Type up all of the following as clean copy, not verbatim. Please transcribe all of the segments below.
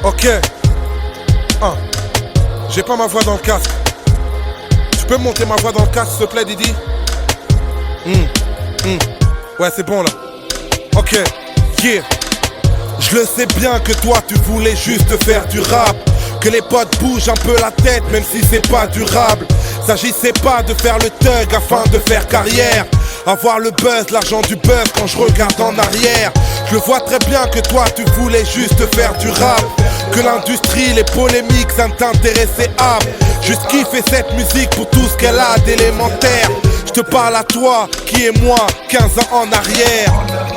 Ok. J'ai pas ma voix dans le casque. Tu peux me monter ma voix dans le casque s'il te plaît Didi? Ouais c'est bon là. Ok, yeah. Je le sais bien que toi tu voulais juste faire du rap, que les potes bougent un peu la tête même si c'est pas durable. S'agissait pas de faire le thug afin de faire carrière, avoir le buzz, l'argent du buzz quand je regarde en arrière. Je le vois très bien que toi tu voulais juste faire du rap, que l'industrie, les polémiques ça ne t'intéressait pas. Juste kiffer cette musique pour tout ce qu'elle a d'élémentaire. Je te parle à toi qui est moi 15 ans en arrière.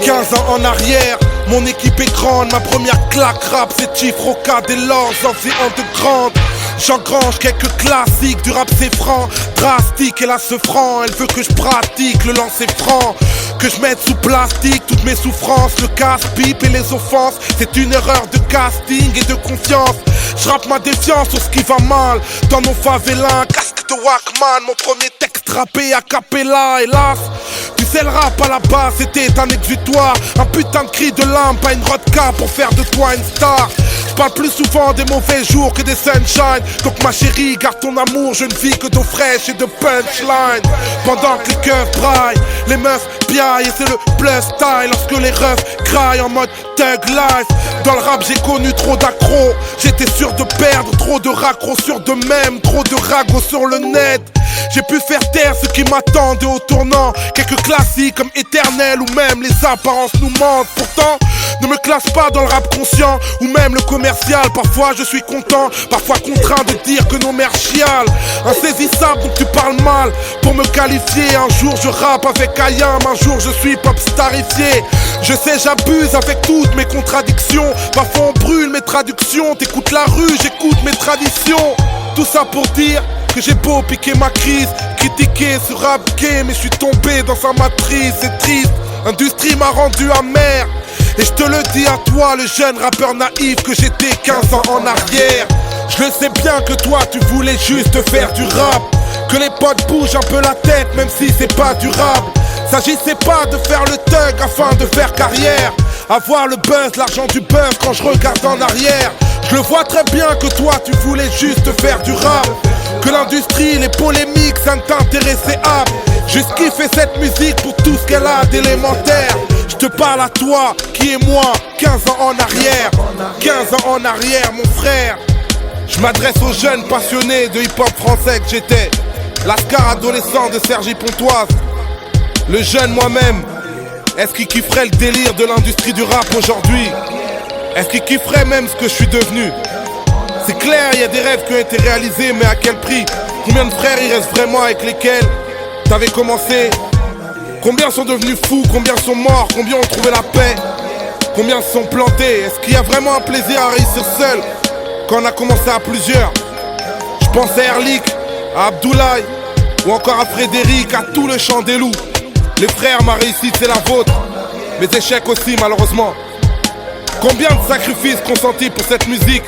15 ans en arrière, mon équipe est grande, ma première claque rap c'est Chief Roca des Lords of the Underground. J'engrange quelques classiques, du rap c'est franc, drastique, elle a ce franc, elle veut que je pratique le lancer franc, que je mette sous plastique toutes mes souffrances, le casse-pipe et les offenses, c'est une erreur de casting et de confiance. Je rappe ma défiance sur ce qui va mal, dans nos favelins, casque de Walkman, mon premier texte rappé a cappella, hélas. Tu sais le rap à la base c'était un exutoire, un putain de cri de l'âme, pas une rodka pour faire de toi une star. Je parle plus souvent des mauvais jours que des sunshine, donc ma chérie garde ton amour, je ne vis que d'eau fraîche et de punchline. Pendant que les keufs braillent, les meufs piaillent et c'est le plus style lorsque les refs craillent en mode thug life. Dans le rap j'ai connu trop d'accros, j'étais sûr de perdre, trop de raccros sur de même, trop de ragots sur le net. J'ai pu faire taire ceux qui m'attendaient au tournant, quelques classiques comme Éternel ou même les apparences nous mentent. Pourtant, ne me classe pas dans le rap conscient ou même le commercial. Parfois je suis content, parfois contraint de dire que nos mères chialent. Insaisissable donc tu parles mal pour me qualifier. Un jour je rappe avec Ayam, un jour je suis popstarifié. Je sais j'abuse avec toutes mes contradictions, parfois on brûle mes traductions. T'écoutes la rue, j'écoute mes traditions. Tout ça pour dire que j'ai beau piquer ma crise, critiquer ce rap game, mais je suis tombé dans sa matrice, c'est triste. L'industrie m'a rendu amer, et je te le dis à toi, le jeune rappeur naïf que j'étais 15 ans en arrière. Je le sais bien que toi tu voulais juste faire du rap, que les potes bougent un peu la tête même si c'est pas durable. S'agissait pas de faire le thug afin de faire carrière, avoir le buzz, l'argent du buzz quand je regarde en arrière. Je le vois très bien que toi tu voulais juste faire du rap, que l'industrie, les polémiques ça ne t'intéressait pas. Juste kiffer cette musique pour tout ce qu'elle a d'élémentaire. Je te parle à toi qui est moi 15 ans en arrière. 15 ans en arrière mon frère. Je m'adresse aux jeunes passionnés de hip-hop français que j'étais, l'ascar adolescent de Sergi Pontoise. Le jeune moi-même, est-ce qu'il kifferait le délire de l'industrie du rap aujourd'hui? Est-ce qu'il kifferait même ce que je suis devenu? C'est clair, il y a des rêves qui ont été réalisés, mais à quel prix? Combien de frères il reste vraiment avec lesquels t'avais commencé? Combien sont devenus fous? Combien sont morts? Combien ont trouvé la paix? Combien se sont plantés? Est-ce qu'il y a vraiment un plaisir à réussir seul quand on a commencé à plusieurs? Je pense à Erlik, à Abdoulaye, ou encore à Frédéric, à tout le chant des loups. Les frères, ma réussite c'est la vôtre, mes échecs aussi malheureusement. Combien de sacrifices consentis pour cette musique?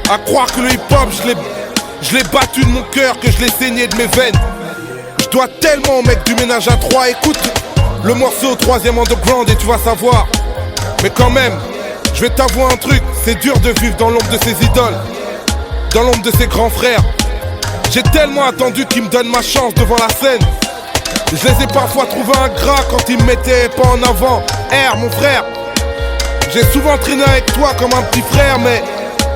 À croire que le hip-hop, je l'ai battu de mon cœur, que je l'ai saigné de mes veines. Je dois tellement au mec du ménage à 3. Écoute le morceau 3e underground et tu vas savoir. Mais quand même, je vais t'avouer un truc, c'est dur de vivre dans l'ombre de ses idoles, dans l'ombre de ses grands frères. J'ai tellement attendu qu'ils me donnent ma chance devant la scène. Je les ai parfois trouvés ingrats quand ils me mettaient pas en avant. R mon frère, j'ai souvent traîné avec toi comme un petit frère, mais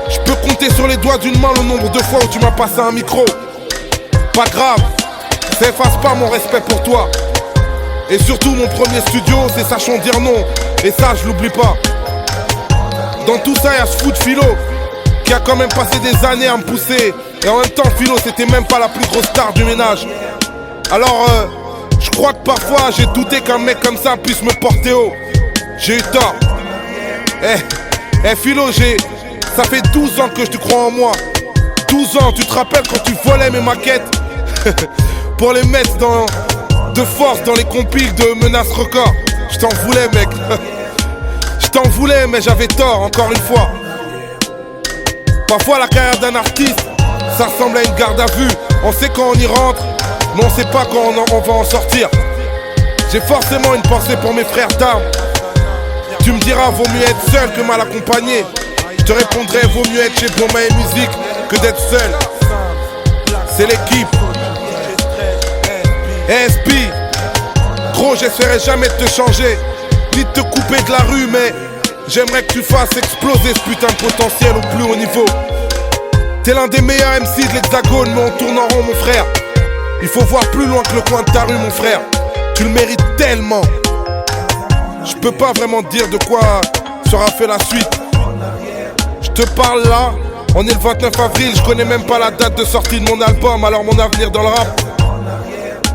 je peux compter sur les doigts d'une main le nombre de fois où tu m'as passé un micro. Pas grave, ça efface pas mon respect pour toi. Et surtout mon premier studio c'est Sachons dire non, et ça je l'oublie pas. Dans tout ça y'a ce fou de Philo qui a quand même passé des années à me pousser. Et en même temps Philo c'était même pas la plus grosse star du ménage. Alors je crois que parfois j'ai douté qu'un mec comme ça puisse me porter haut. J'ai eu tort. Philo, ça fait 12 ans que je te crois en moi. 12 ans, tu te rappelles quand tu volais mes maquettes pour les mettre de force dans les compiles de Menace Record. Je t'en voulais mec. Je t'en voulais mais j'avais tort encore une fois. Parfois la carrière d'un artiste ça ressemble à une garde à vue. On sait quand on y rentre mais on sait pas quand on va en sortir. J'ai forcément une pensée pour mes frères d'armes. Tu me dis diras vaut mieux être seul que mal accompagné. Je te répondrai vaut mieux être chez Boma et Musique que d'être seul. C'est l'équipe. SB. Gros, j'essaierai jamais de te changer, ni de te couper de la rue, mais j'aimerais que tu fasses exploser ce putain de potentiel au plus haut niveau. T'es l'un des meilleurs MC de l'Hexagone, mais on tourne en rond, mon frère. Il faut voir plus loin que le coin de ta rue, mon frère. Tu le mérites tellement. Je peux pas vraiment te dire de quoi sera fait la suite. Je te parle là, on est le 29 avril, je connais même pas la date de sortie de mon album, alors mon avenir dans le rap.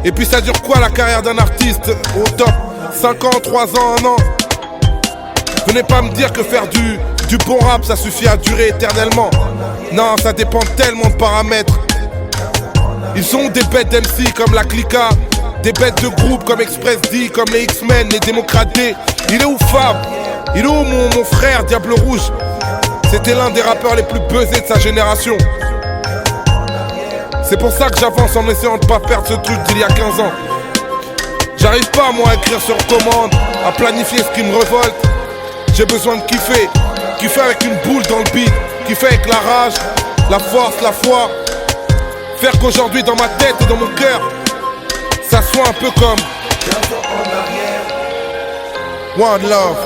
Et puis ça dure quoi la carrière d'un artiste au top? 5 ans, 3 ans, 1 an. Venez pas me dire que faire du bon rap ça suffit à durer éternellement. Non, ça dépend tellement de paramètres. Ils sont des bêtes d'MC comme la Clica, des bêtes de groupe comme Express D, comme les X-Men, les Démocrates D. Il est où Fab? Il est où mon frère Diable Rouge? C'était l'un des rappeurs les plus buzzés de sa génération. C'est pour ça que j'avance en essayant de pas perdre ce truc d'il y a 15 ans. J'arrive pas moi à écrire sur commande, à planifier ce qui me révolte. J'ai besoin de kiffer, kiffer avec une boule dans le beat, kiffer avec la rage, la force, la foi. Faire qu'aujourd'hui dans ma tête et dans mon cœur, ça soit un peu comme One Love.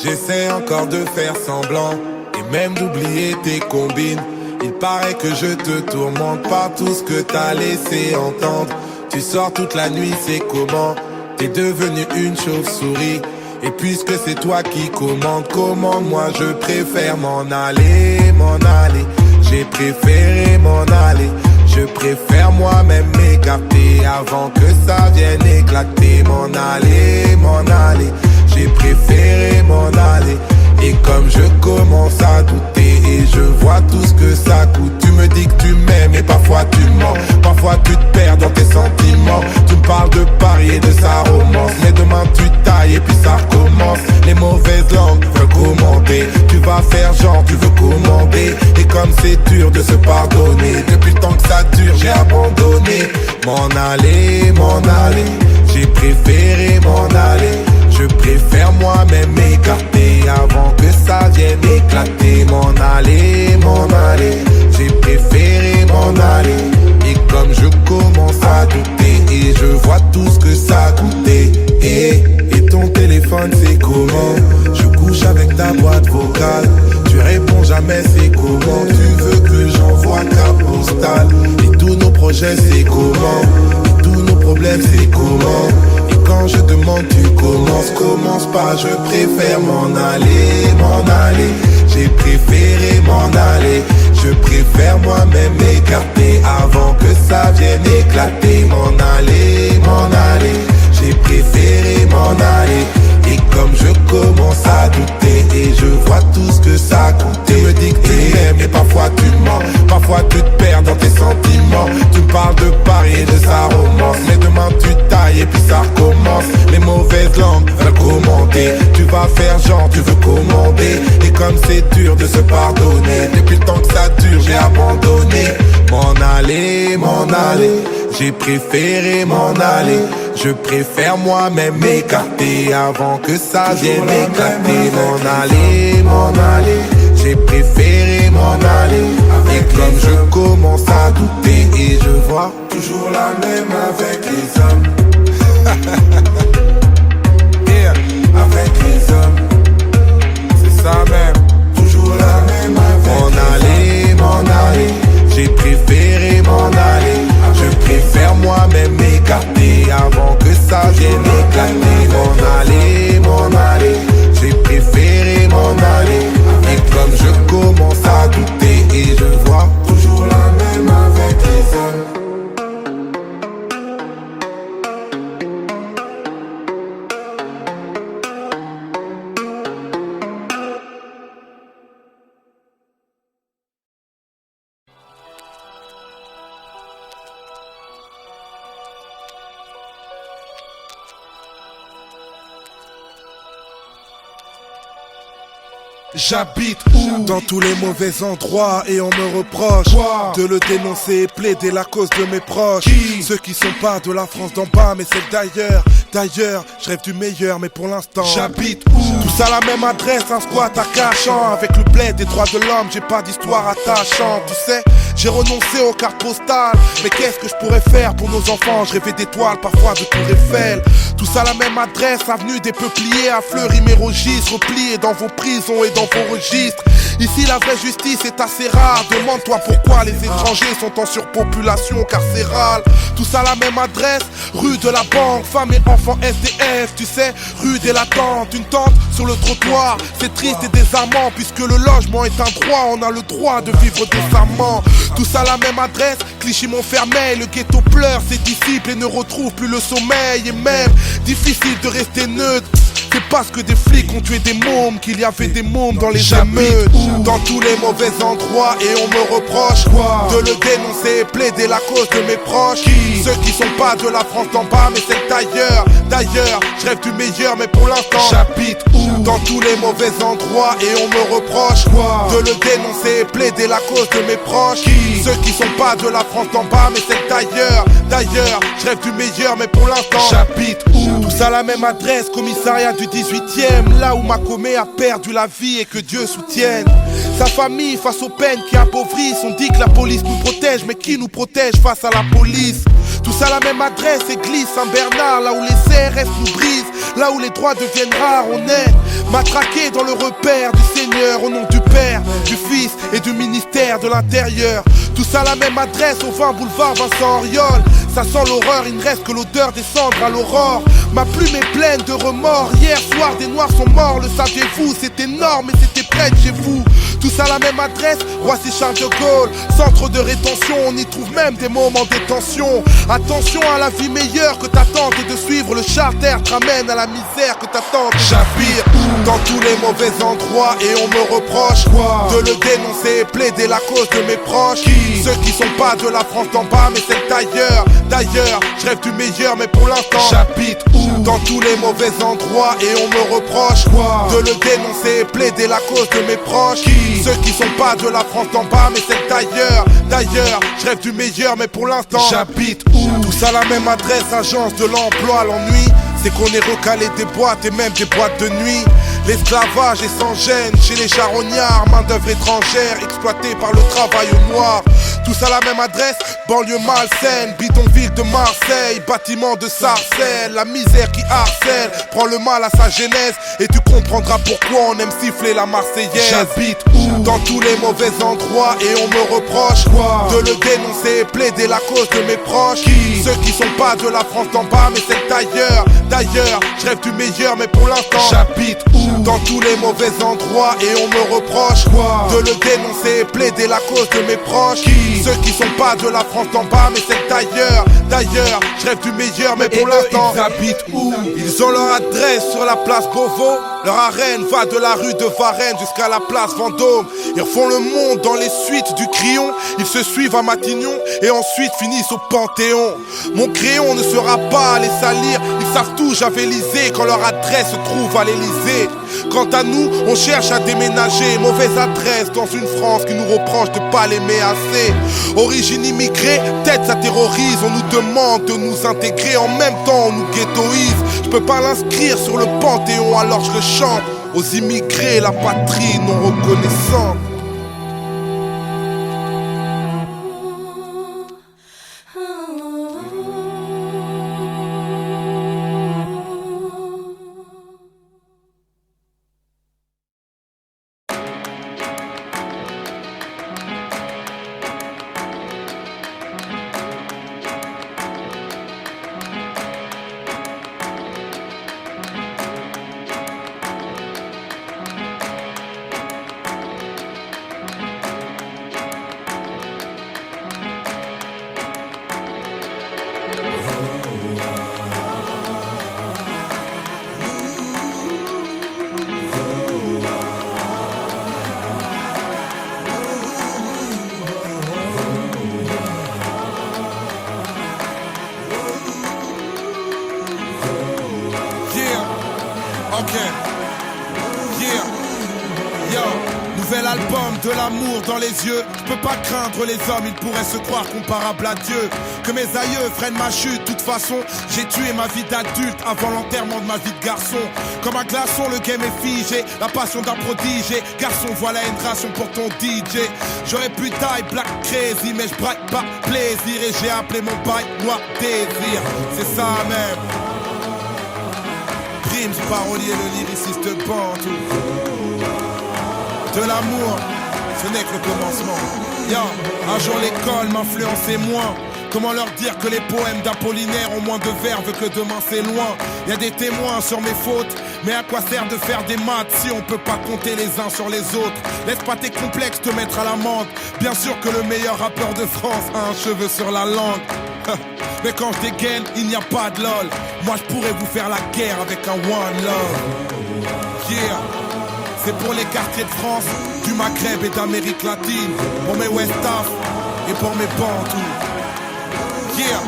J'essaie encore de faire semblant et même d'oublier tes combines. Il paraît que je te tourmente par tout ce que t'as laissé entendre. Tu sors toute la nuit, c'est comment? T'es devenu une chauve-souris. Et puisque c'est toi qui commande, moi je préfère m'en aller, m'en aller. J'ai préféré m'en aller. Je préfère moi-même m'écarter avant que ça vienne éclater. M'en aller. J'ai préféré m'en aller. Et comme je commence à douter et je vois tout ce que ça coûte. Tu me dis que tu m'aimes et parfois tu mens. Parfois tu te perds dans tes sentiments. Tu me parles de Paris et de sa romance. Mais demain tu tailles et puis ça recommence. Les mauvaises langues veulent commenter. Tu vas faire genre tu veux commander. Et comme c'est dur de se pardonner, depuis le temps que ça dure j'ai abandonné. M'en aller. J'ai préféré m'en aller. Je préfère moi-même m'écarter avant que ça vienne éclater. M'en aller. J'ai préféré m'en aller. Et comme je commence à douter et je vois tout ce que ça coûtait. Et ton téléphone c'est comment? Je couche avec ta boîte vocale. Tu réponds jamais c'est comment? Tu veux que j'envoie ta postale. Et tous nos projets c'est comment? Et tous nos problèmes c'est comment? Quand je demande tu commence pas, je préfère m'en aller. J'ai préféré m'en aller. Je préfère moi-même m'écarter avant que ça vienne éclater. M'en aller. J'ai préféré m'en aller. Et comme je commence à douter et je vois tout ce que ça coûte. Tu me dis que tu m'aimes et parfois tu mens. Parfois tu te perds dans tes sentiments. Tu me parles de Paris et de sa romance. Mais demain tu tailles et puis ça recommence. Les mauvaises langues veulent commenter. Tu vas faire genre tu veux commander. Et comme c'est dur de se pardonner, depuis le temps que ça dure j'ai abandonné. M'en aller. J'ai préféré m'en aller. Je préfère moi-même m'écarter avant que ça vienne éclater. M'en aller. J'ai préféré m'en aller. Et comme je commence à douter et je vois toujours la même avec les hommes. Yeah, avec les hommes. C'est ça même. Toujours la même avec m'en aller. J'ai préféré m'en aller. Je préfère moi-même m'écarter avant que ça vienne éclater. M'en aller. J'ai préféré m'en aller. Et comme je commence à douter J'habite où? Dans tous les mauvais endroits et on me reproche de le dénoncer et plaider la cause de mes proches. Ceux qui sont pas de la France d'en bas mais celle d'ailleurs. D'ailleurs, je rêve du meilleur mais pour l'instant j'habite où? Tous à la même adresse, un squat à Cachan. Avec le bled des droits de l'homme, j'ai pas d'histoire attachante. Tu sais, j'ai renoncé aux cartes postales. Mais qu'est-ce que je pourrais faire pour nos enfants? Je rêvais d'étoiles, parfois de Tour Eiffel. Tous à la même adresse, avenue des Peupliers, à Fleury-Mérogis, repliés dans vos prisons et dans vos registres. Ici la vraie justice est assez rare. Demande-toi pourquoi les étrangers sont en surpopulation carcérale. Tous à la même adresse, rue de la Banque, femmes et enfants SDF. Tu sais, rue des Latentes, une tente sur le trottoir. C'est triste et désarmant puisque le logement est un droit. On a le droit de vivre décemment. Tous à la même adresse, Clichy-Montfermeil. Le ghetto pleure ses disciples et ne retrouve plus le sommeil. Et même difficile de rester neutre. C'est parce que des flics ont tué des mômes qu'il y avait des mômes dans les émeutes. Dans tous les mauvais endroits et on me reproche de le dénoncer et plaider la cause de mes proches. Ceux qui sont pas de la France d'en bas mais celle d'ailleurs. D'ailleurs, je rêve du meilleur mais pour l'instant j'habite où? Dans tous les mauvais endroits et on me reproche de le dénoncer et plaider la cause de mes proches. Ceux qui sont pas de la France d'en bas mais celle d'ailleurs. D'ailleurs, je rêve du meilleur mais pour l'instant j'habite où? Tous à la même adresse, commissariat du 18e, là où Makomé a perdu la vie et que Dieu soutienne sa famille face aux peines qui appauvrissent. On dit que la police nous protège, mais qui nous protège face à la police? Tous à la même adresse, église Saint-Bernard, là où les CRS nous brisent, là où les droits deviennent rares. On est matraqué dans le repère du Seigneur, au nom du Père, du Fils et du ministère de l'Intérieur. Tous à la même adresse, au 20 boulevard Vincent Auriol. Ça sent l'horreur, il ne reste que l'odeur des cendres à l'aurore. Ma plume est pleine de remords. Hier soir, des noirs sont morts, le saviez-vous? C'est énorme et c'était près de chez vous. Tous à la même adresse, Roissy Charles de Gaulle. Centre de rétention, on y trouve même des mômes en détention. Attention à la vie meilleure que t'attends de suivre. Le charter te ramène à la misère que t'attends. J'habite dans tous les mauvais endroits et on me reproche de le dénoncer et plaider la cause de mes proches. Ceux qui sont pas de la France d'en bas mais celle d'ailleurs. D'ailleurs, je rêve du meilleur mais pour l'instant j'habite où? Dans tous les mauvais endroits et on me reproche de le dénoncer et plaider la cause de mes proches. Ceux qui sont pas de la France d'en bas mais celle d'ailleurs. D'ailleurs, je rêve du meilleur mais pour l'instant j'habite où? Tous à la même adresse, agence de l'emploi. L'ennui, c'est qu'on est recalé des boîtes et même des boîtes de nuit. L'esclavage est sans gêne chez les charognards, main d'œuvre étrangère exploitée par le travail au noir. Tous à la même adresse, banlieue malsaine, bidonville de Marseille, bâtiment de Sarcelles. La misère qui harcèle prend le mal à sa genèse et tu comprendras pourquoi on aime siffler la Marseillaise. J'habite où? Dans tous les mauvais endroits et on me reproche de le dénoncer et plaider la cause de mes proches. Ceux qui sont pas de la France d'en bas mais celle d'ailleurs. D'ailleurs, je rêve du meilleur mais pour l'instant j'habite où? Dans tous les mauvais endroits et on me reproche de le dénoncer et plaider la cause de mes proches. Ceux qui sont pas de la France d'en bas mais celle d'ailleurs. D'ailleurs, je rêve du meilleur mais pour l'instant ils habitent où? Ils ont leur adresse sur la place Beauvau. Leur arène va de la rue de Varennes jusqu'à la place Vendôme. Ils refont le monde dans les suites du Crillon. Ils se suivent à Matignon et ensuite finissent au Panthéon. Mon crayon ne sera pas à les salir. Ils savent tout javéliser quand leur adresse se trouve à l'Elysée. Quant à nous, on cherche à déménager. Mauvaise adresse dans une France qui nous reproche de pas l'aimer assez. Origine immigrée, tête ça terrorise. On nous demande de nous intégrer, en même temps on nous ghettoise. Je peux pas l'inscrire sur le Panthéon alors je le chante aux immigrés, la patrie non reconnaissante. l'amour dans les yeux. Je peux pas craindre les hommes, ils pourraient se croire comparables à Dieu. Que mes aïeux freinent ma chute, de toute façon, j'ai tué ma vie d'adulte avant l'enterrement de ma vie de garçon. Comme un glaçon, le game est figé, la passion d'un prodige. Garçon, voilà une ration pour ton DJ. J'aurais pu die black crazy, mais je braque pas plaisir. Et j'ai appelé mon bail moi désir. C'est ça même. Primes, parolier, le lyriciste Bantou. De l'amour, ce n'est que le commencement. Yo, un jour l'école m'influençait moins. Comment leur dire que les poèmes d'Apollinaire ont moins de verve que demain c'est loin. Y a des témoins sur mes fautes, mais à quoi sert de faire des maths si on peut pas compter les uns sur les autres. Laisse pas tes complexes te mettre à l'amende. Bien sûr que le meilleur rappeur de France a un cheveu sur la langue. Mais quand je dégaine, il n'y a pas de lol. Moi je pourrais vous faire la guerre avec un one love. Yeah. C'est pour les quartiers de France, du Maghreb et d'Amérique latine. Pour mes West Af et pour mes Bantous. Yeah.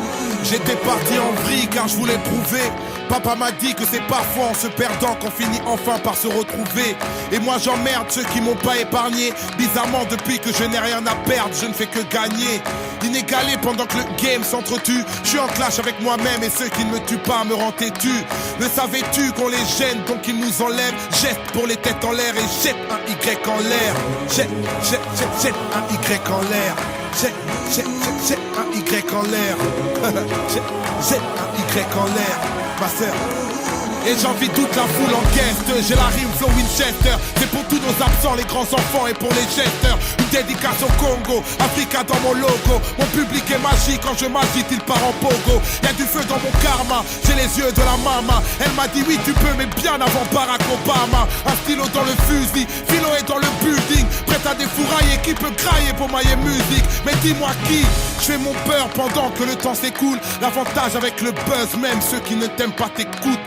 J'étais parti en vrille car je voulais prouver. Papa m'a dit que c'est parfois en se perdant qu'on finit enfin par se retrouver. Et moi j'emmerde ceux qui m'ont pas épargné. Bizarrement depuis que je n'ai rien à perdre, je ne fais que gagner. Inégalé pendant que le game s'entretue. Je suis en clash avec moi-même et ceux qui ne me tuent pas me rendent têtu. Le savais-tu qu'on les gêne donc ils nous enlèvent. Jette pour les têtes en l'air et jette un Y en l'air. Jette un Y en l'air. Jette un Y en l'air. Jette un Y en l'air. Ma sœur. Et j'envie toute la foule en guest. J'ai la rime flow Winchester. C'est pour tous nos absents, les grands enfants et pour les gesteurs. Une dédicace au Congo, Africa dans mon logo. Mon public est magique, quand je m'agite il part en pogo. Y'a du feu dans mon karma, j'ai les yeux de la mama. Elle m'a dit oui tu peux mais bien avant Barack Obama. Un stylo dans le fusil, philo est dans le building. Prête à défourailler, qui peut grailler pour mailler musique. Mais dis-moi qui, je fais mon peur pendant que le temps s'écoule. L'avantage avec le buzz, même ceux qui ne t'aiment pas t'écoutent.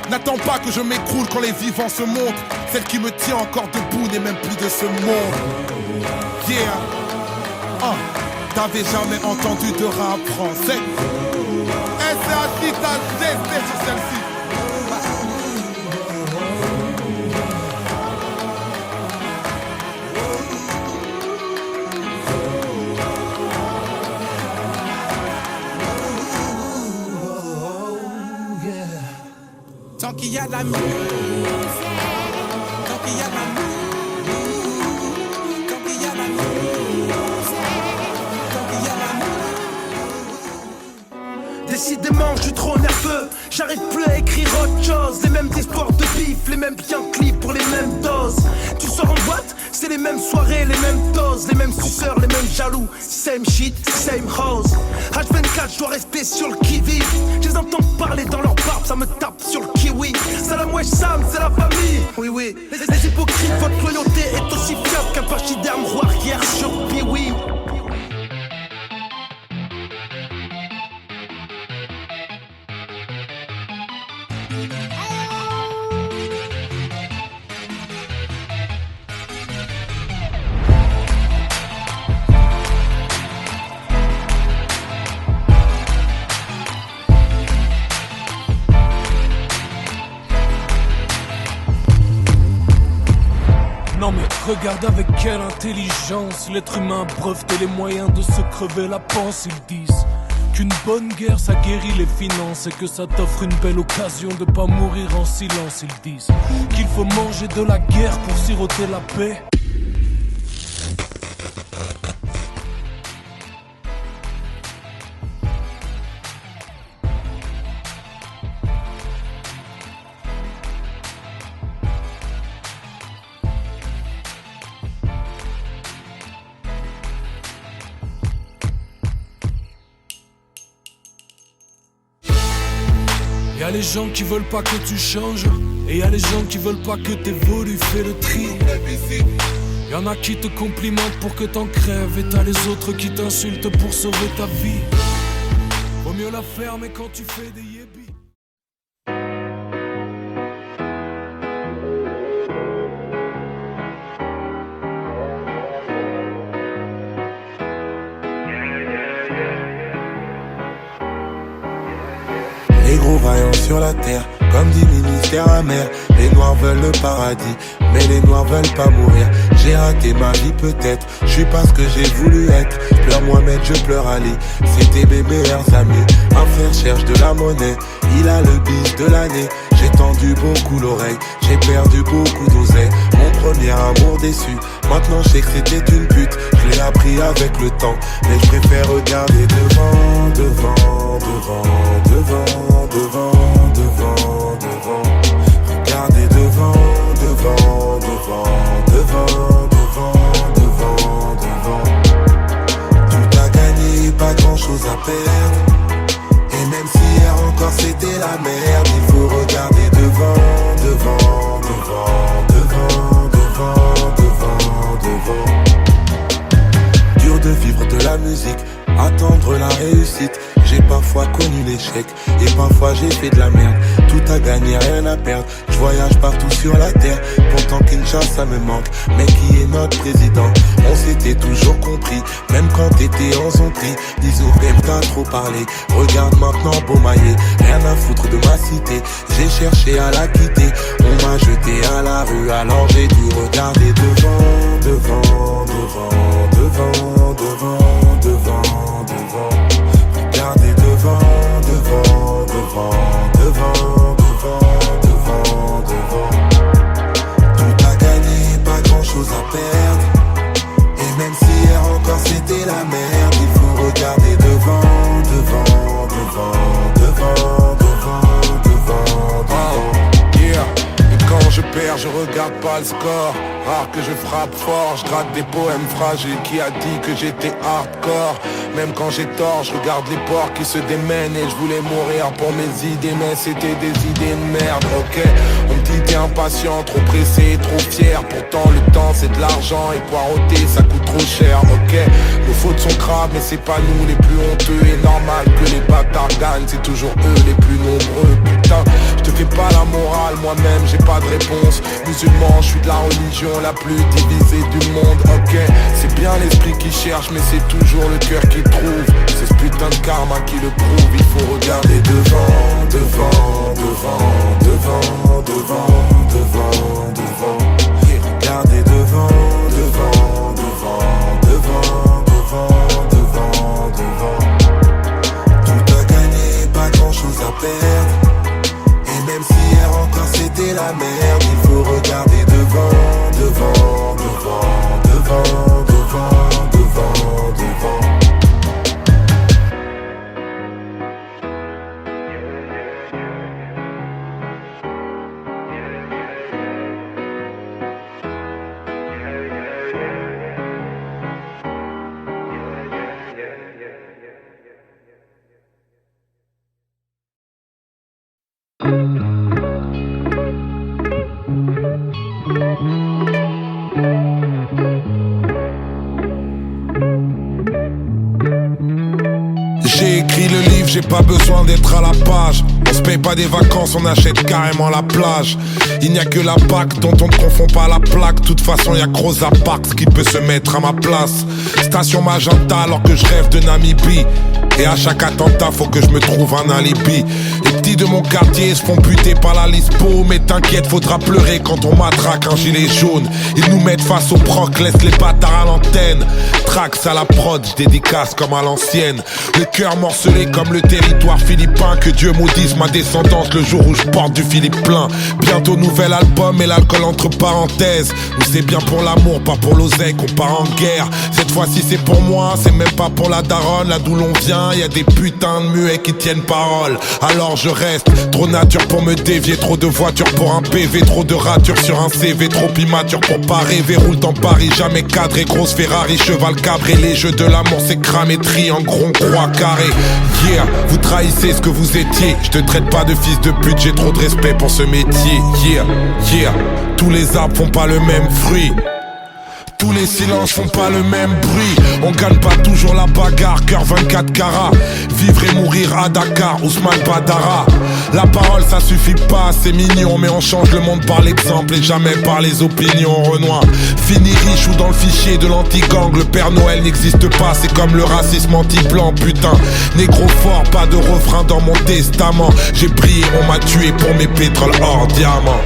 N'attends pas que je m'écroule quand les vivants se montrent. Celle qui me tient encore debout n'est même plus de ce monde. Yeah. T'avais jamais entendu de rap français. S.A.C. t'as testé sur celle-ci. Tant qu'il y a de la musique, tant qu'il y a de la musique, tant qu'il y a de la musique, tant qu'il y a de la musique. Décidément, je suis trop nerveux, j'arrive plus à écrire autre chose. Les mêmes histoires de bif, les mêmes biens clips pour les mêmes doses. Tu sors en boîte, c'est les mêmes soirées, les mêmes doses, les mêmes suceurs, les mêmes jaloux. Same shit, same house. H24, je dois rester sur le qui-vive. Je les entends parler dans leur barbe, ça me tape sur le kiwi. Salam wesh Sam, c'est la famille. Oui, oui. Les hypocrites, votre loyauté est aussi fiable qu'un pachyderme roi hier sur Piwi. Non mais regarde avec quelle intelligence l'être humain brevetait les moyens de se crever la panse. Ils disent qu'une bonne guerre ça guérit les finances et que ça t'offre une belle occasion de pas mourir en silence. Ils disent qu'il faut manger de la guerre pour siroter la paix. Y'a les gens qui veulent pas que tu changes, et y'a les gens qui veulent pas que t'évolues, fais le tri. Y'en a qui te complimentent pour que t'en crèves, et t'as les autres qui t'insultent pour sauver ta vie. Vaut mieux la faire mais quand tu fais des yébis. Les gros vaillants sur la terre, Comme dit ministère amer, les noirs veulent le paradis, mais les noirs veulent pas mourir. J'ai raté ma vie peut-être, je suis pas ce que j'ai voulu être. Pleure Mohamed, je pleure Ali, c'était mes meilleurs amis. Un frère cherche de la monnaie, il a le bis de l'année. J'ai tendu beaucoup l'oreille, j'ai perdu beaucoup d'oseille. Mon premier amour déçu, maintenant je sais que c'était une pute. Je l'ai appris avec le temps, mais je préfère regarder devant, devant, devant, devant, devant, devant, devant. Regardez devant, devant, devant, devant, devant, devant, devant. Tout à gagner, pas grand chose à perdre. Et même si hier encore c'était la merde, il faut regarder devant, devant, devant, devant, devant, devant, devant. Dur de vivre de la musique, attendre la réussite. J'ai parfois connu l'échec et parfois j'ai fait de la merde. Tout à gagner, rien à perdre. Je voyage partout sur la terre, pourtant Kinshasa me manque. Mais qui est notre président? On s'était toujours compris, même quand t'étais en zonterie. Disons même t'as trop parlé, regarde maintenant Beaumaillé. Rien à foutre de ma cité, j'ai cherché à la quitter. On m'a jeté à la rue, alors j'ai dû regarder devant, devant, devant, devant, devant, devant, devant. Regardez devant, devant, devant, devant, devant, devant, devant. Tout à gagner, pas grand chose à perdre. Et même si hier encore c'était la merde, il faut regarder devant, devant, devant, devant, devant, devant, devant. Yeah. Et quand je perds, je regarde pas le score. Rare que je frappe fort, je gratte des poèmes fragiles. Qui a dit que j'étais hardcore? Même quand j'ai tort, je regarde les porcs qui se démènent. Et je voulais mourir pour mes idées, mais c'était des idées de merde, ok. On me dit t'es impatient, trop pressé, trop fier. Pourtant le temps c'est de l'argent et poireauter ça coûte trop cher, ok. Nos fautes sont graves mais c'est pas nous les plus honteux. Et normal que les bâtards gagnent, c'est toujours eux les plus nombreux. Putain, je te fais pas la morale, moi-même j'ai pas de réponse. Musulman, je suis de la religion la plus divisée du monde, ok. C'est bien l'esprit qui cherche mais c'est toujours le cœur qui trouve. C'est ce putain de karma qui le prouve. Il faut regarder devant, devant, devant, devant, devant, devant, devant. Et regarder devant, devant, devant, devant, devant, devant, devant. Tout à gagner, pas grand chose à perdre. Et même si hier encore c'était la merde, il faut regarder devant, devant, devant, devant, devant, devant, devant. J'ai écrit le livre, j'ai pas besoin d'être à la page. On se paye pas des vacances, on achète carrément la plage. Il n'y a que la PAC dont on ne confond pas la plaque. De toute façon y'a que Rosa Parks qui peut se mettre à ma place. Station Magenta alors que je rêve de Namibie. Et à chaque attentat faut que je me trouve un alibi. Les petits de mon quartier se font buter par la Lispo. Mais t'inquiète, faudra pleurer quand on matraque un gilet jaune. Ils nous mettent face au proc, laissent les bâtards à l'antenne. Trax à la prod, dédicace comme à l'ancienne. Le cœur morcelé comme le territoire philippin. Que Dieu maudisse ma descendance le jour où je porte du Philippe plein. Bientôt nouvel album et l'alcool entre parenthèses. Nous c'est bien pour l'amour, pas pour l'oseille qu'on part en guerre. Cette fois-ci c'est pour moi, c'est même pas pour la daronne. Là d'où l'on vient, y a des putains de muets qui tiennent parole. Alors je reste, trop nature pour me dévier. Trop de voitures pour un PV, trop de ratures sur un CV. Trop immature pour pas rêver, roule dans Paris, jamais cadré. Grosse Ferrari, cheval cabré. Les jeux de l'amour c'est cramé, triangle, rond, croix, carré. Yeah, vous trahissez ce que vous étiez. Je te traite pas de fils de pute, j'ai trop de respect pour ce métier. Yeah, yeah, tous les arbres font pas le même fruit. Tous les silences font pas le même bruit. On gagne pas toujours la bagarre, cœur 24 carats. Vivre et mourir à Dakar, Ousmane Badara. La parole ça suffit pas, c'est mignon, mais on change le monde par l'exemple et jamais par les opinions. Renoir, fini riche ou dans le fichier de l'anti-gang. Le Père Noël n'existe pas, c'est comme le racisme anti-blanc. Putain, négro fort, pas de refrain dans mon testament. J'ai brillé, on m'a tué pour mes pétroles hors diamant.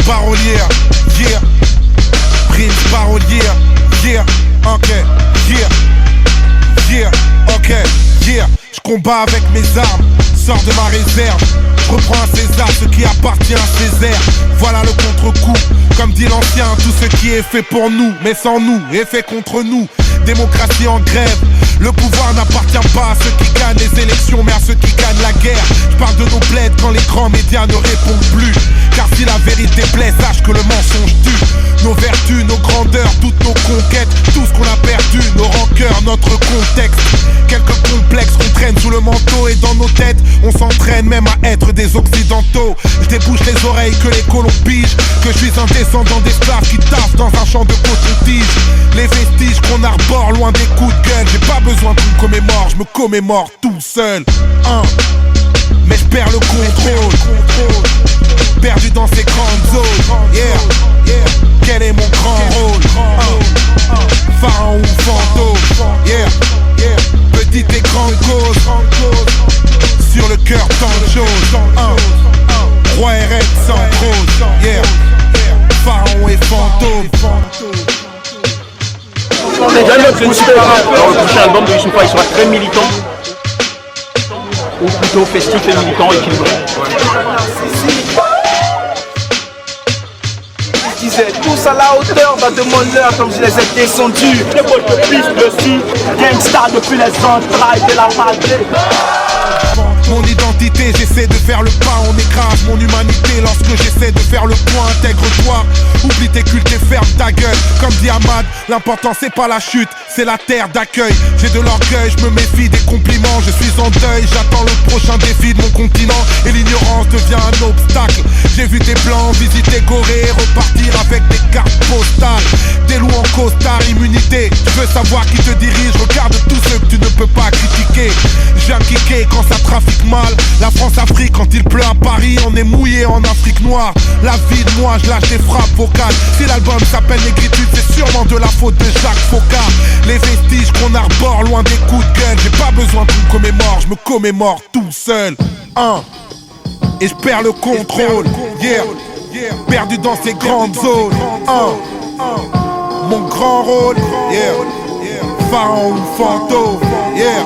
Parolière, yeah. Prince parolière, yeah. Ok, yeah. Yeah, ok, yeah. J'combats avec mes armes, sors de ma réserve. J'reprends à César ce qui appartient à Césaire. Voilà le contre-coup, comme dit l'ancien. Tout ce qui est fait pour nous, mais sans nous, est fait contre nous. Démocratie en grève. Le pouvoir n'appartient pas à ceux qui gagnent les élections, mais à ceux qui gagnent la guerre. Je parle de nos bleds quand les grands médias ne répondent plus. Car si la vérité blesse, sache que le mensonge tue. Nos vertus, nos grandeurs, toutes nos conquêtes, tout ce qu'on a perdu, nos rancœurs, notre contexte. Quelques complexes qu'on traîne sous le manteau et dans nos têtes, on s'entraîne même à être des occidentaux. Je débouche les oreilles que les colons pigent, que je suis un descendant d'esclaves qui taffent dans un champ de coton-tige. Les vestiges qu'on arbore loin des coups de gueule. J'ai pas besoin qu'on me commémore, je me commémore tout seul. Mais je perds le contrôle, perdu dans ces grandes zones. Yeah, quel est mon grand rôle? Pharaon ou fantôme? Yeah, petite et grande cause. Sur le cœur tant de choses. Roi et reine sans prose. Yeah, Pharaon et fantôme. Dans le prochain album de Youssoupha, il sera très militant, ou plutôt festif et militant équilibré. Je disais tous à la hauteur, bah demande-leur comme je les ai descendus. Les potes de piste dessus, gangsta depuis les entrailles de la patrie. Mon identité, j'essaie de faire le pas, on écrase mon humanité lorsque j'essaie de faire le point. Intègre-toi, oublie tes cultes et ferme ta gueule. Comme dit Ahmad, l'important c'est pas la chute, c'est la terre d'accueil. J'ai de l'orgueil, je me méfie des compliments. Je suis en deuil, j'attends le prochain défi de mon continent. Et l'ignorance devient un obstacle. J'ai vu des blancs visiter Gorée, repartir avec des cartes postales. Des loups en costard, immunité. Tu veux savoir qui te dirige, regarde tous ceux que tu ne peux pas critiquer. J'ai un kické quand ça trafique mal. La France-Afrique, quand il pleut à Paris, on est mouillé en Afrique noire. La vie de moi, je lâche des frappes vocales. Si l'album s'appelle Négritude, c'est sûrement de la faute de Jacques Foccart. Les vestiges qu'on arbore loin des coups de gueule. J'ai pas besoin qu'on me commémore, je me commémore tout seul. Et je perds le contrôle. Yeah, perdu dans ces grandes zones. Mon grand rôle. Yeah, Pharaon ou fantôme. Yeah.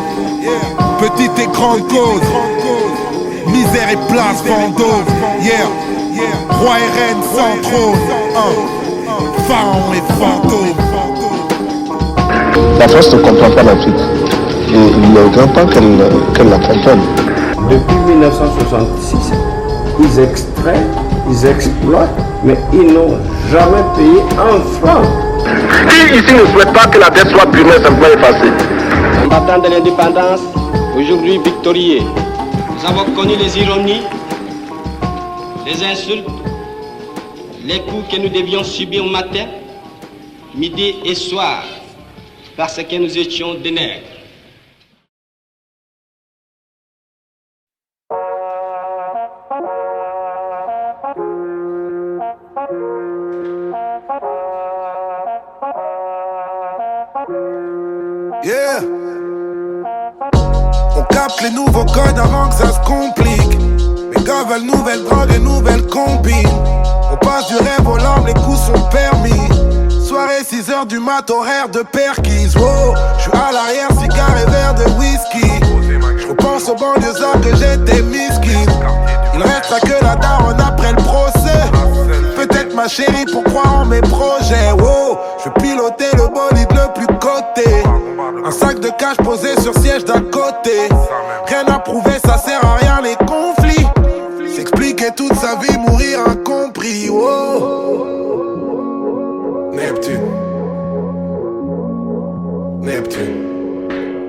Petite et grande cause, misère et place Vendôme. Yeah, roi et reine sans trône. Pharaon et fantôme. La France ne comprend pas l'Afrique et il est grand temps qu'elle la comprenne. Depuis 1966, ils extraient, ils exploitent, mais ils n'ont jamais payé un franc. Qui ici ne souhaite pas que la dette soit purement simplement effacée? Combattant de l'indépendance, aujourd'hui victorieux. Nous avons connu les ironies, les insultes, les coups que nous devions subir matin, midi et soir, parce que nous étions des nègres. Yeah. On capte les nouveaux codes avant que ça se complique. Mais gars veulent nouvelle drogue et nouvelle combine. On passe du rêve au larmes, les coups sont permis. Soirée 6h du mat, horaire de perquise. Oh, j'suis à l'arrière, cigare et verre de whisky. J'repense aux banlieusards que j'étais miskin. Il restera que la daronne après le procès. Peut-être ma chérie pour croire en mes projets. Oh, je vais piloter le bolide le plus coté. Un sac de cash posé sur siège d'à côté. Rien à prouver, ça sert à rien les conflits. S'expliquer toute sa vie, mourir incompris. Oh, Neptune. Neptune.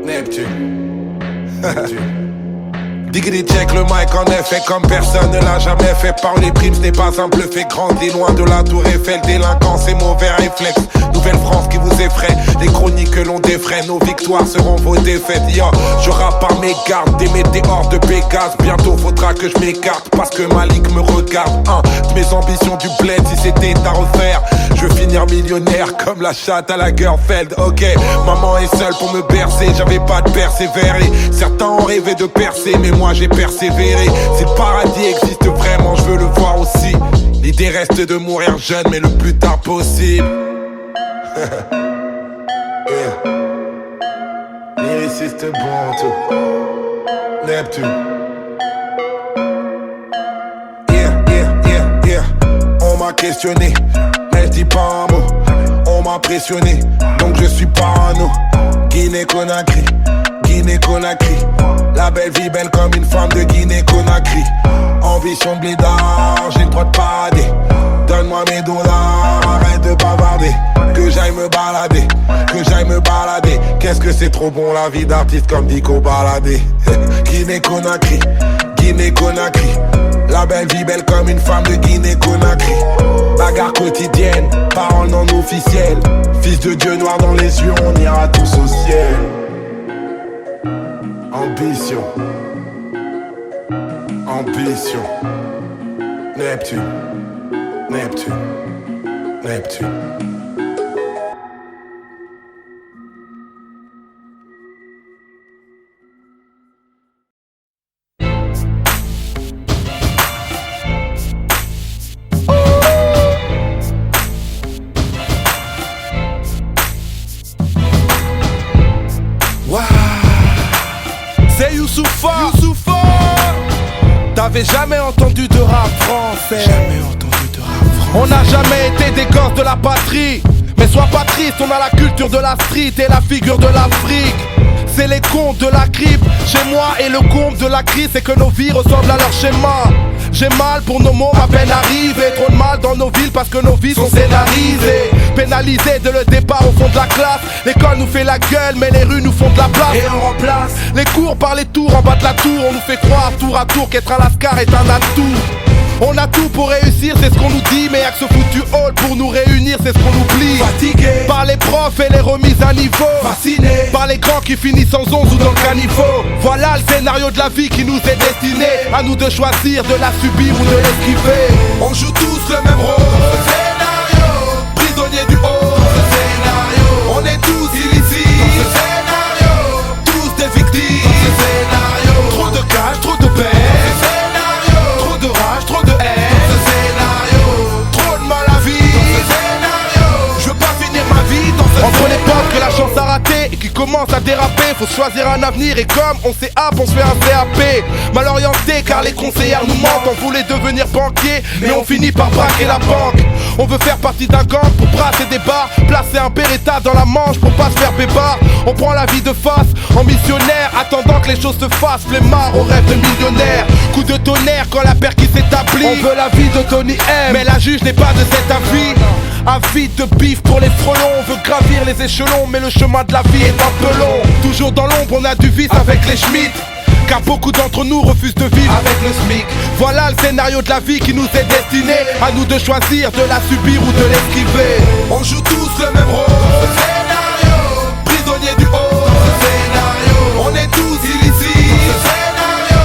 Neptune. Neptune. Diggity check le mic en effet comme personne ne l'a jamais fait. Par les primes ce n'est pas un bluff et grandi loin de la tour Eiffel. Délinquance et mauvais réflexes. Nouvelle France qui vous effraie. Les chroniques que l'on défraie. Nos victoires seront vos défaites. Yo, je rappe par mes gardes. Des météores de Pégase. Bientôt faudra que je m'écarte parce que Malik me regarde. De mes ambitions du bled si c'était à refaire. Je veux finir millionnaire comme la chatte à la Girlfeld. Ok, maman est seule pour me bercer. J'avais pas de persévérer. Certains ont rêvé de percer mais moi j'ai persévéré. Si le paradis existe vraiment, je veux le voir aussi. L'idée reste de mourir jeune, mais le plus tard possible. Yeah. Lyriciste bon tout. Neptune. Yeah. On m'a questionné, mais je dis pas un mot. On m'a pressionné, donc je suis parano. Guinée-Conakry. Guinée-Conakry. La belle vie belle comme une femme de Guinée-Conakry. Ambition de blédard, j'ai le droit de parader. Donne-moi mes dollars, arrête de bavarder. Que j'aille me balader, que j'aille me balader. Qu'est-ce que c'est trop bon la vie d'artiste comme Dico Baladé. Guinée-Conakry, Guinée-Conakry. La belle vie belle comme une femme de Guinée-Conakry. Bagarre quotidienne, parole non officielle. Fils de Dieu noir dans les yeux, on ira tous au ciel. Ambition. Ambition. Neptune. Neptune. Neptune. C'est Youssoupha. T'avais jamais entendu de rap français. Jamais entendu de rap français. On n'a jamais été des gosses de la patrie. Mais sois pas triste, on a la culture de la street et la figure de l'Afrique. C'est les contes de la grippe chez moi et le comble de la crise, c'est que nos vies ressemblent à leur schéma. J'ai mal pour nos mots à peine arrivés. Trop de mal dans nos villes parce que nos vies sont scénarisées. Pénalisés dès le départ au fond de la classe. L'école nous fait la gueule mais les rues nous font de la place. Et on remplace les cours par les tours en bas de la tour. On nous fait croire tour à tour qu'être un lascar est un atout. On a tout pour réussir, c'est ce qu'on nous dit. Mais y'a que ce foutu hall pour nous réunir, c'est ce qu'on oublie. Fatigué par les profs et les remises à niveau. Fasciné par les grands qui finissent en 11 ou dans le caniveau. Voilà le scénario de la vie qui nous est destiné. À nous de choisir de la subir ou de l'esquiver. On joue tous le même rôle. Scénario, prisonnier du haut. Scénario, on est tous illicites. Scénario, tous des victimes. Scénario, trop de cash, trop de paix. Scénario, trop de rage, trop de haine. Scénario, trop de mal à vivre. Scénario, je veux pas finir ma vie dans ce entre l'époque que la chance a raté et qui commence à déraper, faut choisir un avenir et comme on s'est on se fait un CAP. Mal orienté car les conseillères nous mentent. On voulait devenir banquier mais on finit par braquer la banque. On veut faire partie d'un gang pour brasser des bars, placer un Beretta dans la manche pour pas se faire bébard. On prend la vie de face en missionnaire, attendant que les choses se fassent. Flemmard, on rêve de millionnaire. Coup de tonnerre quand la paire qui s'établit. On veut la vie de Tony M, mais la juge n'est pas de cet avis. Avide de bif pour les frelons. On veut gravir les échelons, mais le chemin de la vie est un peu long. Toujours dans l'ombre, on a du vice avec les Schmitt. Car beaucoup d'entre nous refusent de vivre avec le SMIC. Voilà le scénario de la vie qui nous est destiné. À nous de choisir de la subir ou de l'esquiver. On joue tous le même rôle. Scénario, prisonnier du haut. Scénario, on est tous illicites. Scénario,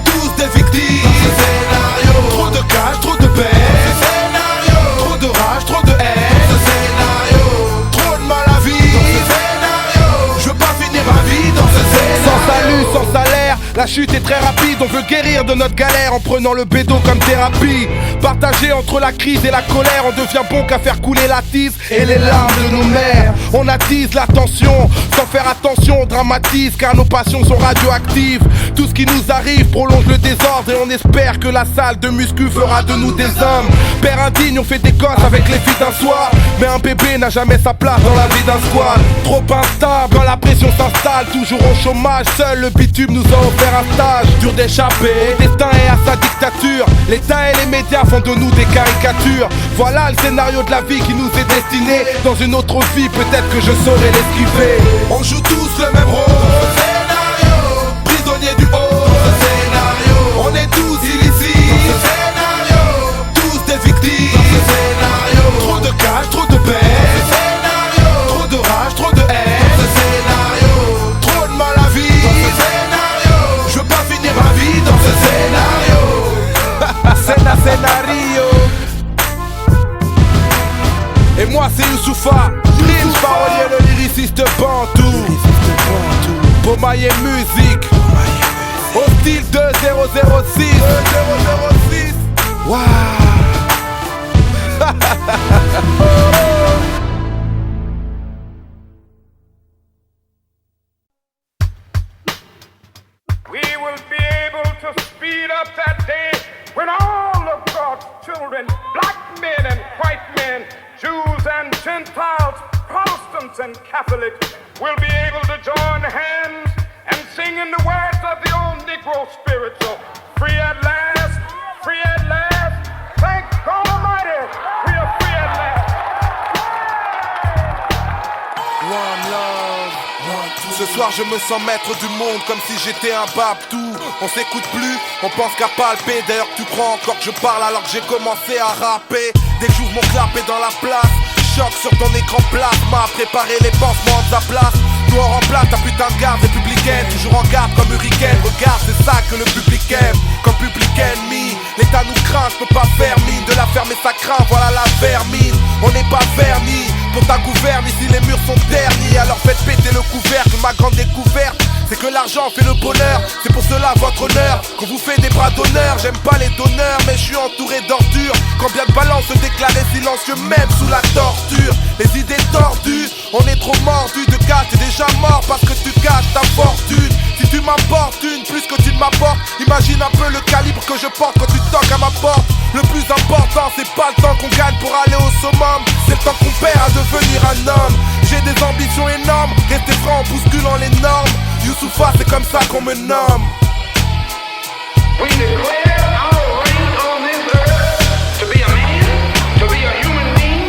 tous des victimes. Scénario, trop de cash, trop de paix. Scénario, trop de rage, trop de haine. Scénario, trop de mal à vivre. Scénario, je veux pas finir ma vie dans ce scénario. Sans salut, sans salaire, la chute est très rapide. On veut guérir de notre galère en prenant le bédo comme thérapie. Partagé entre la crise et la colère, on devient bon qu'à faire couler la tise et les larmes de nos mères. On attise la tension, sans faire attention, on dramatise car nos passions sont radioactives. Tout ce qui nous arrive prolonge le désordre et on espère que la salle de muscu fera de nous des hommes. Père indigne, on fait des gosses avec les filles d'un soir, mais un bébé n'a jamais sa place dans la vie d'un squad. Trop instable quand la pression s'installe, toujours au chômage, seul le bitume nous a offert un stage. Dur d'échapper au destin et à sa dictature. L'État et les médias font de nous des caricatures. Voilà le scénario de la vie qui nous est destiné. Dans une autre vie, peut-être que je saurais l'esquiver. On joue tous le même rôle. Scénario, prisonnier du haut. Scénario, on est tous illicites. Scénario, tous des victimes. Scénario, trop de cash, trop de peine. Scénario, trop de rage, trop de haine. Scénario, trop de mal à vivre. Scénario, je veux pas finir ma vie dans ce scénario. Scénario. Et moi c'est Youssoupha, Prince parolier, le lyriciste bantou. Pomaye musique, au style 2006. Waouh. We will be able to speed up that day when all of God's children, black men and white men, Jews and Gentiles, Protestants and Catholics, will be able to join hands and sing in the words of the old Negro spiritual. Free at last, free at last. Thank God Almighty, we are free at last. One love. Ce soir je me sens maître du monde comme si j'étais un babtou. On s'écoute plus, on pense qu'à palper. D'ailleurs tu crois encore que je parle alors que j'ai commencé à rapper. Dès que j'ouvre mon clapet dans la place, choc sur ton écran plasma. Préparer les pansements de sa place. Noir en plat, ta putain de garde républicaine. Toujours en garde comme hurricane. Regarde c'est ça que le public aime. Comme public ennemi, l'État nous craint, je peux pas faire mine. De la fermer ça craint, voilà la vermine. On n'est pas vernis pour ta gouverne, ici les murs sont ternis. Alors faites péter le couvercle, ma grande découverte c'est que l'argent fait le bonheur. C'est pour cela votre honneur qu'on vous fait des bras d'honneur. J'aime pas les donneurs mais je suis entouré d'ordures. Combien de balances se déclarer silencieux même sous la torture. Les idées tordues, on est trop mordu de gars. T'es déjà mort parce que tu caches ta fortune. Si tu m'apportes une plus que tu ne m'apportes, imagine un peu le calibre que je porte quand tu toques à ma porte. Le plus important c'est pas le temps qu'on gagne pour aller au summum, c'est le temps qu'on perd à devenir un homme. J'ai des ambitions énormes, rester franc en bousculant les normes. Youssoupha c'est comme ça qu'on me nomme. We declare our right on this earth to be a man, to be a human being,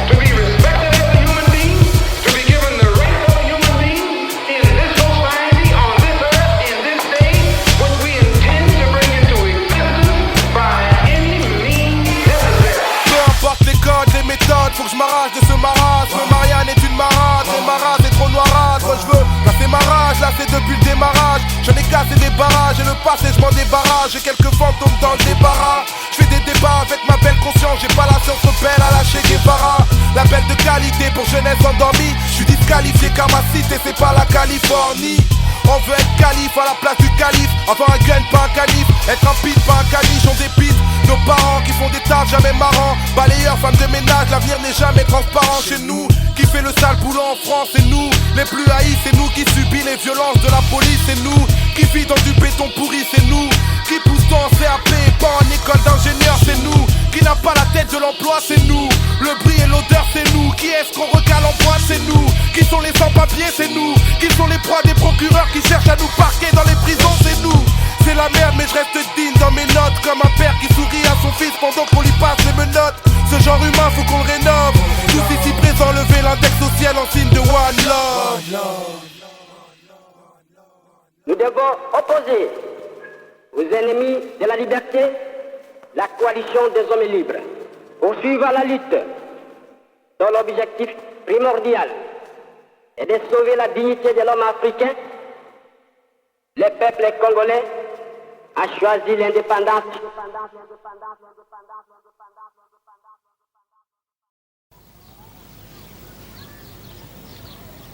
to be respected as a human being, to be given the rights of a human being in this society, on this earth, in this day, which we intend to bring into existence by any means necessary. Peu importe les codes, les méthodes, faut que je m'arrache de ce marasme. Marianne est une marâtre, et ma race est trop noirâtre. Je veux casser ma rage, là c'est depuis le démarrage. J'en ai cassé des barrages et le passé je m'en débarrasse. J'ai quelques fantômes dans le débarras. Je fais des débats avec ma belle conscience. J'ai pas la science rebelle à lâcher Guevara. Label de qualité pour jeunesse endormie. Je suis disqualifié car ma cité c'est pas la Californie. On veut être calife à la place du calife. Avoir un gun pas un calife. Être un pit pas un caniche. On dépiste nos parents qui font des tafs jamais marrants. Balayeurs, femmes de ménage, l'avenir n'est jamais transparent chez nous. Qui fait le sale boulot en France, c'est nous. Les plus haïs, c'est nous. Qui subit les violences de la police, c'est nous. Qui vit dans du béton pourri, c'est nous. Qui pousse en CAP et pas en école d'ingénieur, c'est nous. Qui n'a pas la tête de l'emploi, c'est nous. Le bruit et l'odeur, c'est nous. Qui est-ce qu'on recale en boîte, c'est nous. Qui sont les sans-papiers, c'est nous. Qui sont les proies des procureurs qui cherchent à nous parquer dans les prisons, c'est nous. C'est la merde mais je reste digne dans mes notes. Comme un père qui sourit à son fils pendant qu'on lui passe les menottes. Ce genre humain faut qu'on le rénove. Tous ici présents levez l'index social en signe de one love. Nous devons opposer aux ennemis de la liberté la coalition des hommes libres. Poursuivre la lutte dont l'objectif primordial est de sauver la dignité de l'homme africain. Le peuple congolais a choisi l'indépendance.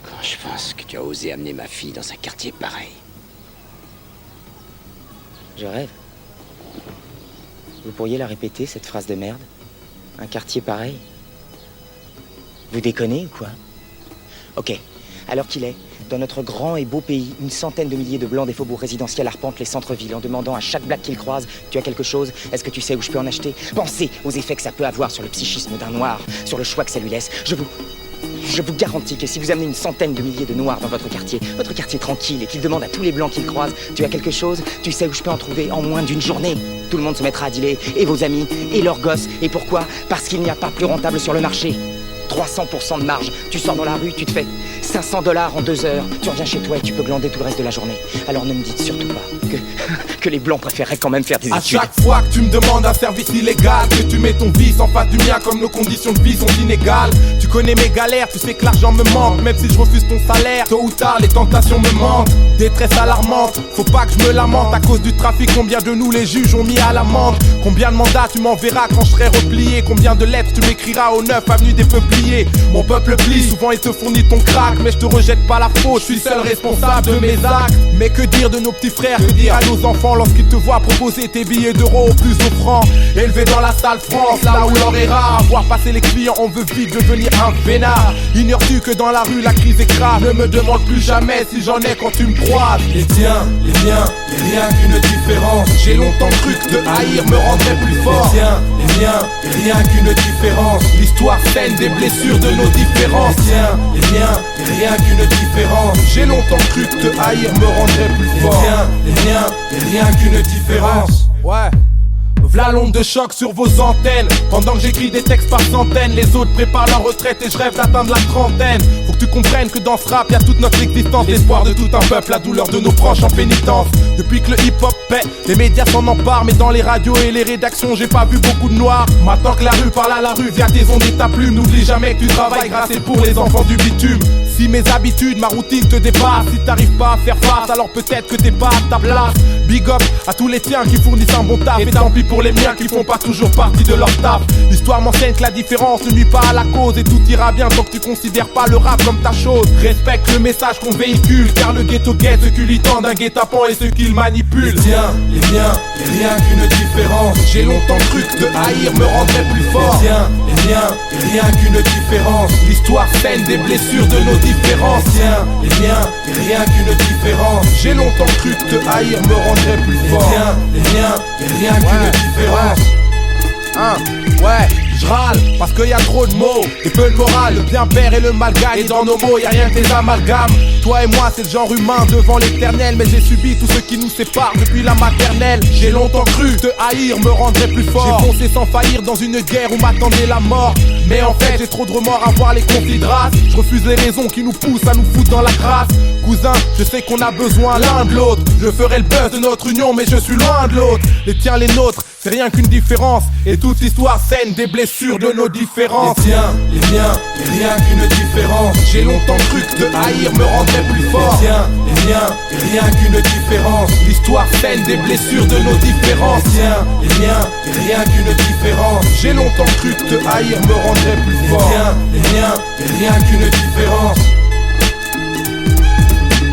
Quand je pense que tu as osé amener ma fille dans un quartier pareil. Je rêve. Vous pourriez la répéter, cette phrase de merde? Un quartier pareil? Vous déconnez ou quoi? Ok, alors qu'il est, dans notre grand et beau pays, une centaine de milliers de blancs des faubourgs résidentiels arpentent les centres-villes en demandant à chaque black qu'ils croisent « Tu as quelque chose? Est-ce que tu sais où je peux en acheter ?» Pensez aux effets que ça peut avoir sur le psychisme d'un noir, sur le choix que ça lui laisse. Je vous garantis que si vous amenez une centaine de milliers de noirs dans votre quartier tranquille, et qu'ils demandent à tous les blancs qu'ils croisent « Tu as quelque chose? Tu sais où je peux en trouver ?» en moins d'une journée, tout le monde se mettra à dealer, et vos amis, et leurs gosses. Et pourquoi? Parce qu'il n'y a pas plus rentable sur le marché. 300% de marge. Tu sors dans la rue, tu te fais $500 en 2 heures. Tu reviens chez toi et tu peux glander tout le reste de la journée. Alors ne me dites surtout pas que les blancs préféreraient quand même faire des études. À chaque fois que tu me demandes un service illégal, que tu mets ton vice en face du mien comme nos conditions de vie sont inégales. Tu connais mes galères, tu sais que l'argent me manque. Même si je refuse ton salaire, tôt ou tard les tentations me mentent. Détresse alarmante, faut pas que je me lamente. À cause du trafic, combien de nous les juges ont mis à l'amende? Combien de mandats tu m'enverras quand je serai replié? Combien de lettres tu m'écriras au 9 avenue des Peupliers? Mon peuple plie, souvent il te fournit ton crack. Mais je te rejette pas la faute, je suis seul responsable de mes actes. Mais que dire de nos petits frères, que dire à nos enfants lorsqu'ils te voient proposer tes billets d'euros au plus offrant? Élevé dans la salle France, là où l'or est rare. Voir passer les clients, on veut vite devenir un vénard. Ignores-tu que dans la rue la crise écrase? Ne me demande plus jamais si j'en ai quand tu me croises. Les tiens, les miens, y'a rien qu'une différence. J'ai longtemps cru que te haïr me rendrait plus fort. Les tiens, les miens, y'a rien qu'une différence. L'histoire saine des blessures de nos différences. Les tiens, les miens, y'a rien qu'une différence. J'ai longtemps cru que te haïr me rendrait plus fort. Les tiens, les miens, y'a rien qu'une différence. Ouais. V'là l'onde de choc sur vos antennes. Pendant que j'écris des textes par centaines, les autres préparent leur retraite et je rêve d'atteindre la trentaine. Faut que tu comprennes que dans ce rap y'a toute notre existence. L'espoir de tout un peuple, la douleur de nos proches en pénitence. Depuis que le hip-hop paie, les médias s'en emparent. Mais dans les radios et les rédactions j'ai pas vu beaucoup de noirs. Maintenant que la rue parle à la rue via tes ondes et ta plume, n'oublie jamais que tu travailles grâce et pour les enfants du bitume. Si mes habitudes, ma routine te dépasse, si t'arrives pas à faire face, alors peut-être que t'es pas à ta place. Big up à tous les tiens qui fournissent un bon taf. Et tant pis pour les miens qui font pas toujours partie de leur taf. L'histoire m'enseigne que la différence ne nuit pas à la cause. Et tout ira bien tant que tu considères pas le rap comme ta chose. Respecte le message qu'on véhicule, car le ghetto guette ce qu'il y tend d'un guet-apens et ce qu'il manipule. Les tiens, les miens, y'a rien qu'une différence. J'ai longtemps cru que te haïr me rendrait plus fort. Les tiens, les miens, y'a rien qu'une différence. L'histoire saine des blessures de nos différences. Les tiens, les miens, y'a rien qu'une différence. J'ai longtemps cru que te haïr me rendrait plus fort. Les tiens, les miens, y'a rien qu'une différence. Ouais, j'râle parce qu'il y a trop de mots et peu de morale. Le bien père et le mal gagne et dans nos mots y'a rien que des amalgames. Toi et moi c'est le genre humain devant l'éternel. Mais j'ai subi tout ce qui nous sépare depuis la maternelle. J'ai longtemps cru te haïr me rendrait plus fort. J'ai foncé sans faillir dans une guerre où m'attendait la mort. Mais en fait j'ai trop de remords à voir les conflits de race. Je refuse les raisons qui nous poussent à nous foutre dans la crasse. Cousin, je sais qu'on a besoin l'un de l'autre. Je ferai le buzz de notre union mais je suis loin de l'autre. Les tiens les nôtres, c'est rien qu'une différence. Et toute l'histoire saine des blessures de nos différences. Les tiens, les miens, y'a rien qu'une différence. J'ai longtemps cru que te haïr me rendrait plus fort. Les tiens, les miens, y'a rien qu'une différence. L'histoire saine des blessures de nos différences. Les tiens, les miens, y'a rien qu'une différence. J'ai longtemps cru que te haïr me rendrait plus fort. Les tiens, les miens, y'a rien qu'une différence.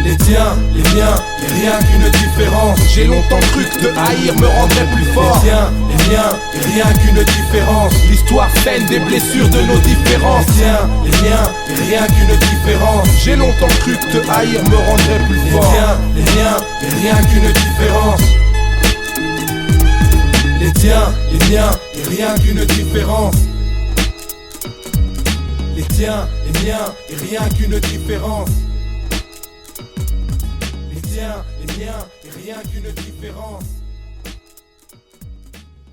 Les tiens, les miens, y'a rien qu'une différence. J'ai longtemps cru que te haïr me rendrait plus fort. Les tiens, les miens, y'a rien qu'une différence. L'histoire saine des blessures de nos différences. Les tiens, les miens, y'a rien qu'une différence. J'ai longtemps cru que te haïr me rendrait plus fort. Les tiens, les miens, y'a rien qu'une différence. Les tiens, les miens, y'a rien qu'une différence. Les tiens, les miens, y'a rien qu'une différence. Les tiens, les miens, y'a rien qu'une différence.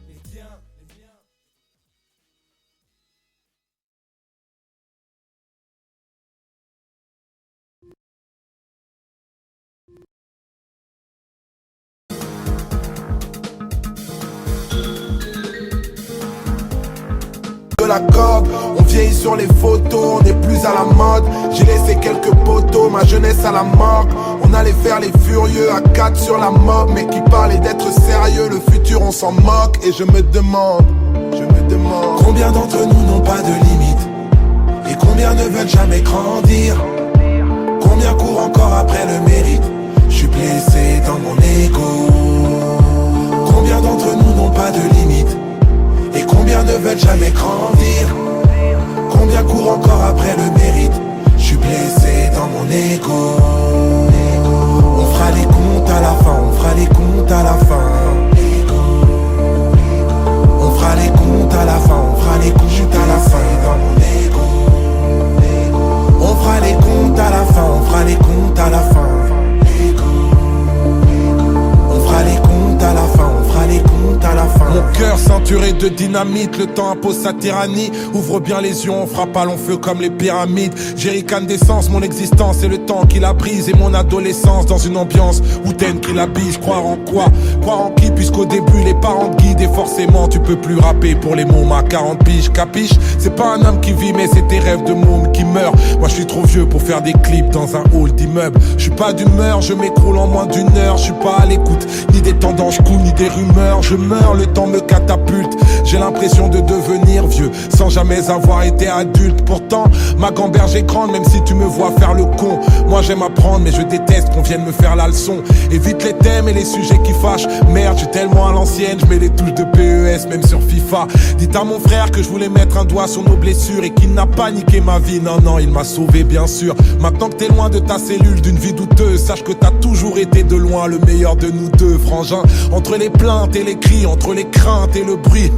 Les tiens, les miens. De la corde, on vieillit sur les photos, on n'est plus à la mode. J'ai laissé quelques poteaux, ma jeunesse à la morgue. On allait faire les furieux à 4 sur la mob. Mais qui parlait d'être sérieux, le futur on s'en moque. Et je me demande combien d'entre nous n'ont pas de limite? Et combien ne veulent jamais grandir? Combien courent encore après le mérite? Je suis blessé dans mon ego. pas de limite. Et combien ne veulent jamais grandir? Combien courent encore après le mérite? Je suis blessé dans mon ego. On fera les comptes à la fin, on fera les comptes à la fin. On fera les comptes à la fin, on fera les comptes à la fin dans mon ego. On fera les comptes à la fin, on fera les comptes à la fin. On fera les comptes à la fin, on fera les comptes à la fin. Mon cœur ceinturé de dynamite, le temps impose sa tyrannie. Ouvre bien les yeux, on frappe à long feu comme les pyramides. J'éricane d'essence, mon existence et le temps qui la brise. Et mon adolescence dans une ambiance hautaine qui la bise. Croire en quoi? Croire en qui? Puisqu'au début les parents te guident. Et forcément tu peux plus rapper pour les mômes à 40 piges. Capiche? C'est pas un homme qui vit mais c'est tes rêves de môme qui meurent. Moi je suis trop vieux pour faire des clips dans un hall d'immeuble. Je suis pas d'humeur, je m'écroule en moins d'une heure. Je suis pas à l'écoute ni des tendances cool ni des rumeurs. Je meurs, le temps me catapulte. J'ai l'impression de devenir vieux sans jamais avoir été adulte. Pourtant ma gamberge est grande même si tu me vois faire le con. Moi j'aime apprendre mais je déteste qu'on vienne me faire la leçon. Évite les thèmes et les sujets qui fâchent. Merde, j'suis tellement à l'ancienne, je mets les touches de PES même sur FIFA. Dites à mon frère que je voulais mettre un doigt sur nos blessures et qu'il n'a pas niqué ma vie. Non non, il m'a sauvé bien sûr. Maintenant que t'es loin de ta cellule d'une vie douteuse, sache que t'as toujours été de loin le meilleur de nous deux, frangin. Entre les plaintes et les cris, entre les craintes et le bruit,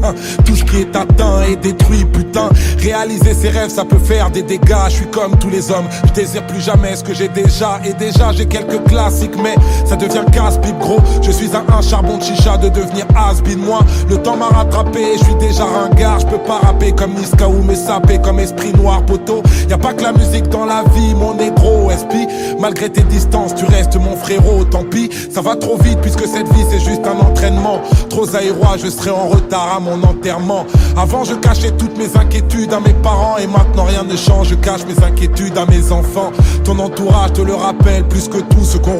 tout ce qui est atteint est détruit, putain. Réaliser ses rêves ça peut faire des dégâts. Je suis comme tous les hommes, je désire plus jamais ce que j'ai déjà. Et déjà j'ai quelques classiques mais ça devient casse-pipe gros. Je suis un charbon de chicha de devenir has-been. Moi le temps m'a rattrapé, je suis déjà ringard. Je peux pas rapper comme Niska ou me saper comme Esprit Noir poteau. Y'a pas que la musique dans la vie mon négro SP. Malgré tes distances tu restes mon frérot. Tant pis, ça va trop vite puisque cette vie c'est juste un entraînement. Trop aérois, je serai en retard à mon enterrement. Avant je cachais toutes mes inquiétudes à mes parents. Et maintenant rien ne change, je cache mes inquiétudes à mes enfants. Ton entourage te le rappelle plus que tout ce qu'on